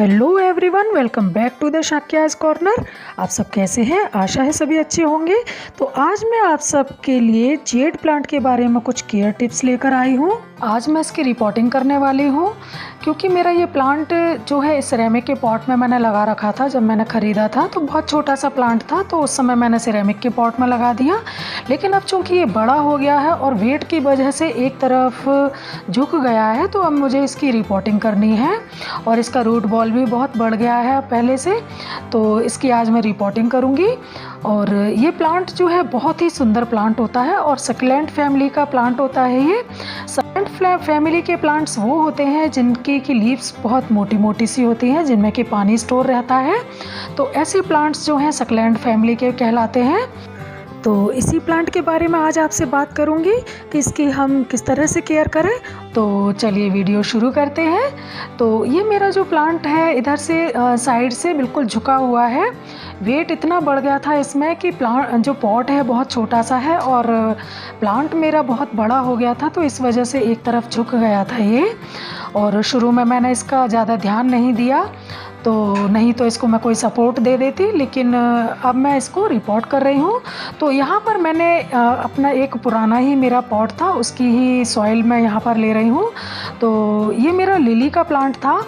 Hello everyone, welcome back to the Shakya's corner. आप सब कैसे हैं? आशा है सभी अच्छे होंगे। तो आज मैं आप सब के लिए जेड प्लांट के बारे में कुछ केयर टिप्स लेकर आई हूँ। आज मैं इसकी रिपोर्टिंग करने वाली हूँ क्योंकि मेरा ये प्लांट जो है इस सिरेमिक के पॉट में मैंने लगा रखा था। जब मैंने ख़रीदा था तो बहुत छोटा सा प्लांट था, तो उस समय मैंने सिरेमिक के पॉट में लगा दिया। लेकिन अब चूँकि ये बड़ा हो गया है और वेट की वजह से एक तरफ झुक गया है, तो अब मुझे इसकी रिपोर्टिंग करनी है। और इसका रूट बॉल भी बहुत बढ़ गया है पहले से, तो इसकी आज मैं रिपोर्टिंग करूँगी। और ये प्लांट जो है बहुत ही सुंदर प्लांट होता है और सक्लेंट फैमिली का प्लांट होता है। ये सक्लेंट फैमिली के प्लांट्स वो होते हैं जिनकी की लीव्स बहुत मोटी मोटी सी होती हैं, जिनमें कि पानी स्टोर रहता है। तो ऐसे प्लांट्स जो हैं सक्लेंट फैमिली के कहलाते हैं। तो इसी प्लांट के बारे में आज आपसे बात करूंगी कि इसकी हम किस तरह से केयर करें। तो चलिए वीडियो शुरू करते हैं। तो ये मेरा जो प्लांट है इधर से साइड से बिल्कुल झुका हुआ है। वेट इतना बढ़ गया था इसमें कि प्लांट जो पॉट है बहुत छोटा सा है और प्लांट मेरा बहुत बड़ा हो गया था, तो इस वजह से एक तरफ झुक गया था ये। और शुरू में मैंने इसका ज़्यादा ध्यान नहीं दिया, तो नहीं तो इसको मैं कोई सपोर्ट दे देती, लेकिन अब मैं इसको रिपोर्ट कर रही हूँ। तो यहाँ पर मैंने अपना एक पुराना ही मेरा पॉट था, उसकी ही सॉइल मैं यहाँ पर ले रही हूँ। तो ये मेरा लिली का प्लांट था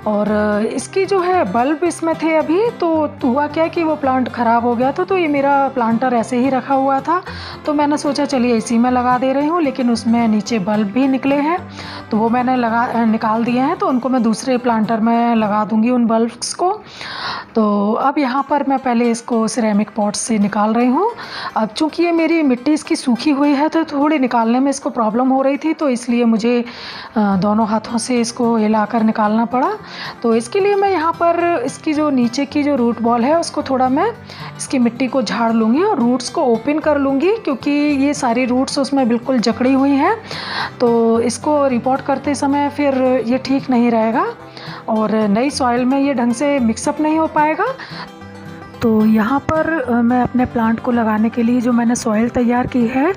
और इसकी जो है बल्ब इसमें थे अभी, तो हुआ क्या कि वो प्लांट ख़राब हो गया था। तो ये मेरा प्लांटर ऐसे ही रखा हुआ था, तो मैंने सोचा चलिए इसी में लगा दे रही हूँ। लेकिन उसमें नीचे बल्ब भी निकले हैं, तो वो मैंने निकाल दिए हैं, तो उनको मैं दूसरे प्लांटर में लगा दूँगी उन बल्ब्स को। तो अब यहाँ पर मैं पहले इसको सिरेमिक पॉट से निकाल रही हूँ। अब चूँकि ये मेरी मिट्टी इसकी सूखी हुई है, तो थोड़ी निकालने में इसको प्रॉब्लम हो रही थी, तो इसलिए मुझे दोनों हाथों से इसको हिलाकर निकालना पड़ा। तो इसके लिए मैं यहाँ पर इसकी जो नीचे की जो रूट बॉल है उसको थोड़ा मैं इसकी मिट्टी को झाड़ लूँगी और रूट्स को ओपन कर लूँगी, क्योंकि ये सारी रूट्स उसमें बिल्कुल जकड़ी हुई हैं। तो इसको रिपोर्ट करते समय फिर ये ठीक नहीं रहेगा और नई सॉइल में ये ढंग से मिक्सअप नहीं हो पाएगा। तो यहाँ पर मैं अपने प्लांट को लगाने के लिए जो मैंने सॉइल तैयार की है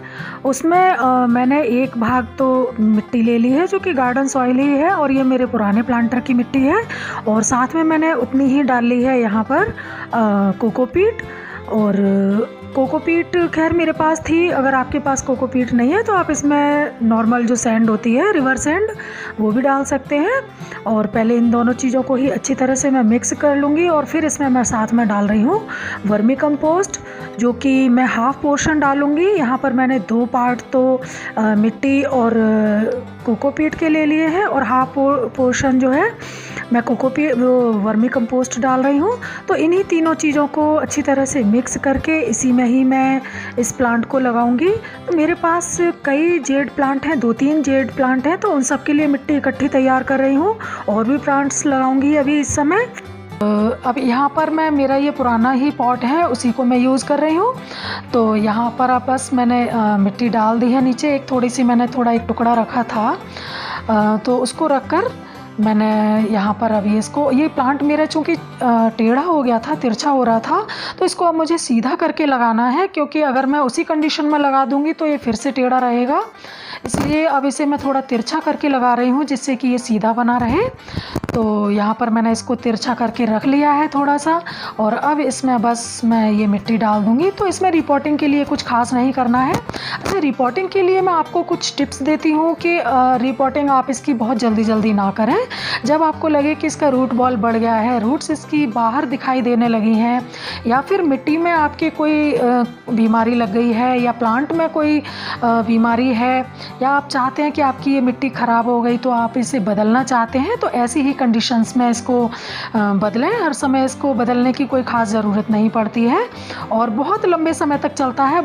उसमें मैंने एक भाग तो मिट्टी ले ली है जो कि गार्डन सॉइल ही है, और ये मेरे पुराने प्लांटर की मिट्टी है। और साथ में मैंने उतनी ही डाल ली है यहाँ पर कोकोपीट। और कोकोपीट खैर मेरे पास थी, अगर आपके पास कोकोपीट नहीं है तो आप इसमें नॉर्मल जो सैंड होती है, रिवर सैंड, वो भी डाल सकते हैं। और पहले इन दोनों चीज़ों को ही अच्छी तरह से मैं मिक्स कर लूँगी। और फिर इसमें मैं साथ में डाल रही हूँ वर्मी कंपोस्ट, जो कि मैं हाफ़ पोर्शन डालूँगी। यहाँ पर मैंने 2 पार्ट तो मिट्टी और कोकोपीट के ले लिए हैं और हाफ़ पोर्शन जो है मैं वर्मी कंपोस्ट डाल रही हूँ। तो इन्हीं तीनों चीज़ों को अच्छी तरह से मिक्स करके इसी में ही मैं इस प्लांट को लगाऊंगी। तो मेरे पास कई जेड प्लांट हैं, 2-3 जेड प्लांट हैं, तो उन सब के लिए मिट्टी इकट्ठी तैयार कर रही हूँ। और भी प्लांट्स लगाऊंगी अभी इस समय। अब यहाँ पर मैं मेरा ये पुराना ही पॉट है, उसी को मैं यूज़ कर रही हूँ। तो यहाँ पर अब बस मैंने मिट्टी डाल दी है नीचे। एक टुकड़ा रखा था, तो उसको रख कर मैंने यहाँ पर अभी इसको, ये प्लांट मेरा चूँकि टेढ़ा हो गया था, तिरछा हो रहा था, तो इसको अब मुझे सीधा करके लगाना है, क्योंकि अगर मैं उसी कंडीशन में लगा दूँगी तो ये फिर से टेढ़ा रहेगा। इसलिए अब इसे मैं थोड़ा तिरछा करके लगा रही हूँ जिससे कि ये सीधा बना रहे। तो यहाँ पर मैंने इसको तिरछा करके रख लिया है थोड़ा सा, और अब इसमें बस मैं ये मिट्टी डाल दूँगी। तो इसमें रिपोर्टिंग के लिए कुछ खास नहीं करना है। अच्छा, रिपोर्टिंग के लिए मैं आपको कुछ टिप्स देती हूँ कि रिपोर्टिंग आप इसकी बहुत जल्दी ना करें। जब आपको लगे कि इसका रूट बॉल बढ़ गया है, रूट्स इसकी बाहर दिखाई देने लगी हैं, या फिर मिट्टी में आपके कोई बीमारी लग गई है, या प्लांट में कोई बीमारी है, या आप चाहते हैं कि आपकी ये मिट्टी ख़राब हो गई तो आप इसे बदलना चाहते हैं, तो ऐसी ही कंडीशंस में इसको बदलें। हर समय इसको बदलने की कोई ख़ास ज़रूरत नहीं पड़ती है और बहुत लंबे समय तक चलता है।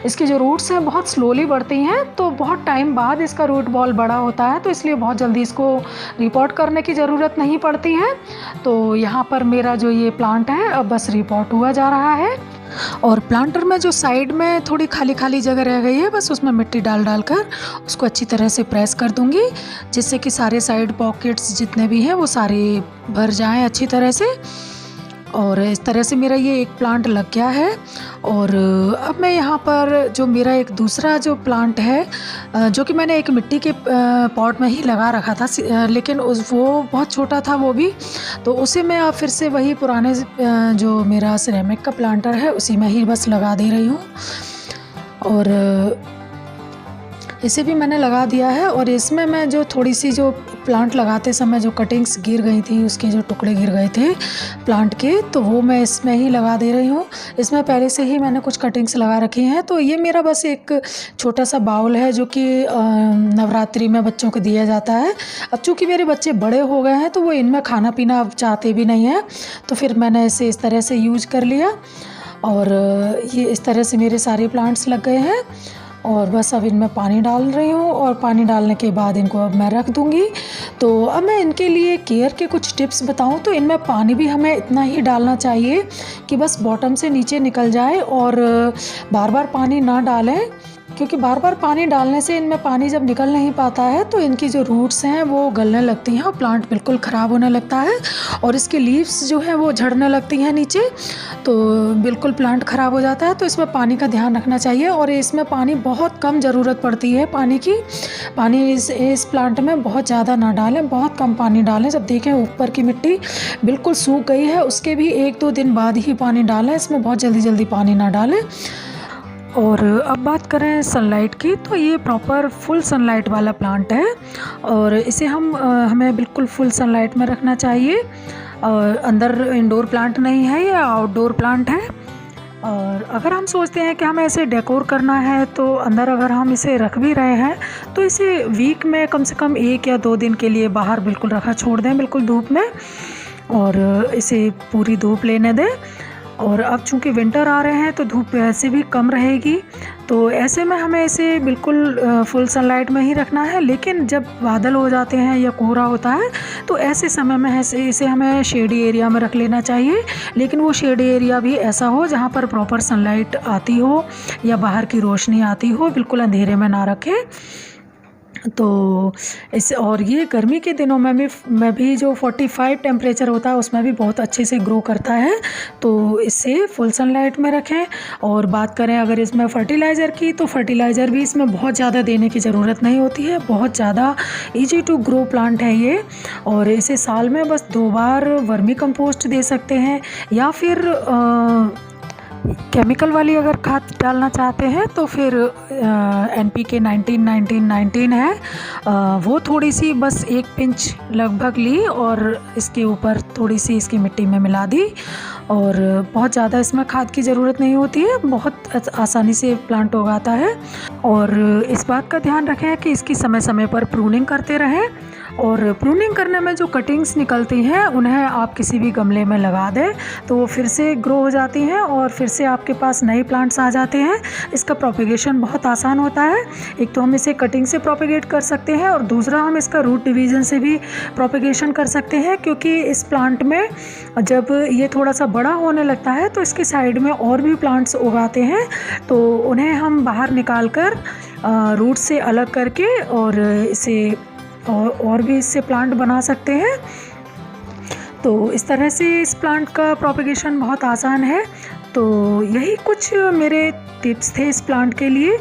इसकी जो रूट्स हैं बहुत स्लोली बढ़ती हैं, तो बहुत टाइम बाद इसका रूट बॉल बड़ा होता है, तो इसलिए बहुत जल्दी इसको रिपोर्ट करने की ज़रूरत नहीं पड़ती है। तो यहाँ पर मेरा जो ये प्लांट है अब बस रिपोर्ट हुआ जा रहा है। और प्लांटर में जो साइड में थोड़ी खाली जगह रह गई है, बस उसमें मिट्टी डाल कर उसको अच्छी तरह से प्रेस कर दूंगी, जिससे कि सारे साइड पॉकेट्स जितने भी हैं वो सारे भर जाएं अच्छी तरह से। और इस तरह से मेरा ये एक प्लांट लग गया है। और अब मैं यहाँ पर जो मेरा एक दूसरा जो प्लांट है जो कि मैंने एक मिट्टी के पॉट में ही लगा रखा था, लेकिन वो बहुत छोटा था वो भी, तो उसे मैं अब फिर से वही पुराने जो मेरा सिरेमिक का प्लांटर है उसी में ही बस लगा दे रही हूँ। और इसे भी मैंने लगा दिया है। और इसमें मैं जो थोड़ी सी जो प्लांट लगाते समय जो कटिंग्स गिर गई थी, उसके जो टुकड़े गिर गए थे प्लांट के, तो वो मैं इसमें ही लगा दे रही हूँ। इसमें पहले से ही मैंने कुछ कटिंग्स लगा रखी हैं। तो ये मेरा बस एक छोटा सा बाउल है जो कि नवरात्रि में बच्चों को दिया जाता है। अब चूँकि मेरे बच्चे बड़े हो गए हैं तो वो इनमें खाना पीना अब चाहते भी नहीं हैं, तो फिर मैंने इसे इस तरह से यूज कर लिया। और ये इस तरह से मेरे सारे प्लांट्स लग गए हैं। और बस अब इनमें पानी डाल रही हूँ, और पानी डालने के बाद इनको अब मैं रख दूँगी। तो अब मैं इनके लिए केयर के कुछ टिप्स बताऊँ तो इनमें पानी भी हमें इतना ही डालना चाहिए कि बस बॉटम से नीचे निकल जाए, और बार बार पानी ना डालें, क्योंकि बार बार पानी डालने से इनमें पानी जब निकल नहीं पाता है तो इनकी जो रूट्स हैं वो गलने लगती हैं और प्लांट बिल्कुल ख़राब होने लगता है, और इसके लीव्स जो हैं वो झड़ने लगती हैं नीचे, तो बिल्कुल प्लांट ख़राब हो जाता है। तो इसमें पानी का ध्यान रखना चाहिए। और इसमें पानी बहुत कम ज़रूरत पड़ती है पानी की। पानी इस प्लांट में बहुत ज़्यादा ना डालें, बहुत कम पानी डालें। जब देखें ऊपर की मिट्टी बिल्कुल सूख गई है उसके भी 1-2 दिन बाद ही पानी डालें, इसमें बहुत जल्दी जल्दी पानी ना डालें। और अब बात करें सनलाइट की, तो ये प्रॉपर फुल सनलाइट वाला प्लांट है, और इसे हमें बिल्कुल फुल सनलाइट में रखना चाहिए। और अंदर इंडोर प्लांट नहीं है, ये आउटडोर प्लांट है। और अगर हम सोचते हैं कि हमें इसे डेकोर करना है तो अंदर अगर हम इसे रख भी रहे हैं तो इसे वीक में कम से कम 1 या 2 दिन के लिए बाहर बिल्कुल रखा छोड़ दें, बिल्कुल धूप में, और इसे पूरी धूप लेने दें। और अब चूँकि विंटर आ रहे हैं तो धूप ऐसे भी कम रहेगी, तो ऐसे में हमें इसे बिल्कुल फुल सनलाइट में ही रखना है। लेकिन जब बादल हो जाते हैं या कोहरा होता है तो ऐसे समय में इसे हमें शेडी एरिया में रख लेना चाहिए। लेकिन वो शेडी एरिया भी ऐसा हो जहाँ पर प्रॉपर सनलाइट आती हो या बाहर की रोशनी आती हो, बिल्कुल अंधेरे में ना रखें। तो इस और ये गर्मी के दिनों में भी जो 45 टेम्परेचर होता है उसमें भी बहुत अच्छे से ग्रो करता है, तो इसे फुल सनलाइट में रखें। और बात करें अगर इसमें फर्टिलाइज़र की, तो फर्टिलाइज़र भी इसमें बहुत ज़्यादा देने की ज़रूरत नहीं होती है, बहुत ज़्यादा ईजी टू ग्रो प्लांट है ये। और इसे साल में बस 2 बार वर्मी कंपोस्ट दे सकते हैं, या फिर केमिकल वाली अगर खाद डालना चाहते हैं तो फिर NPK 19-19-19 है, वो थोड़ी सी बस 1 पिंच लगभग ली और इसके ऊपर थोड़ी सी इसकी मिट्टी में मिला दी। और बहुत ज़्यादा इसमें खाद की ज़रूरत नहीं होती है, बहुत आसानी से प्लांट उगाता है। और इस बात का ध्यान रखें कि इसकी समय समय पर प्रूनिंग करते रहें। और प्रूनिंग करने में जो कटिंग्स निकलती हैं उन्हें आप किसी भी गमले में लगा दें तो वो फिर से ग्रो हो जाती हैं और फिर से आपके पास नए प्लांट्स आ जाते हैं। इसका प्रोपेगेशन बहुत आसान होता है। एक तो हम इसे कटिंग से प्रोपेगेट कर सकते हैं, और दूसरा हम इसका रूट डिवीज़न से भी प्रोपेगेशन कर सकते हैं, क्योंकि इस प्लांट में जब ये थोड़ा सा बड़ा होने लगता है तो इसके साइड में और भी प्लांट्स उगाते हैं, तो उन्हें हम बाहर निकाल कर रूट से अलग करके और इसे और भी इससे प्लांट बना सकते हैं। तो इस तरह से इस प्लांट का प्रोपेगेशन बहुत आसान है। तो यही कुछ मेरे टिप्स थे इस प्लांट के लिए।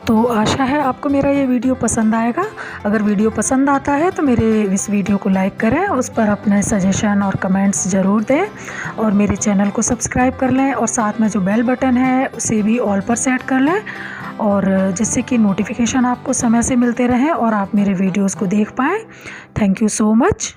तो आशा है आपको मेरा ये वीडियो पसंद आएगा। अगर वीडियो पसंद आता है तो मेरे इस वीडियो को लाइक करें, उस पर अपने सजेशन और कमेंट्स ज़रूर दें, और मेरे चैनल को सब्सक्राइब कर लें, और साथ में जो बेल बटन है उसे भी ऑल पर सेट कर लें, और जिससे कि नोटिफिकेशन आपको समय से मिलते रहें और आप मेरे वीडियोस को देख पाएँ। Thank you so much.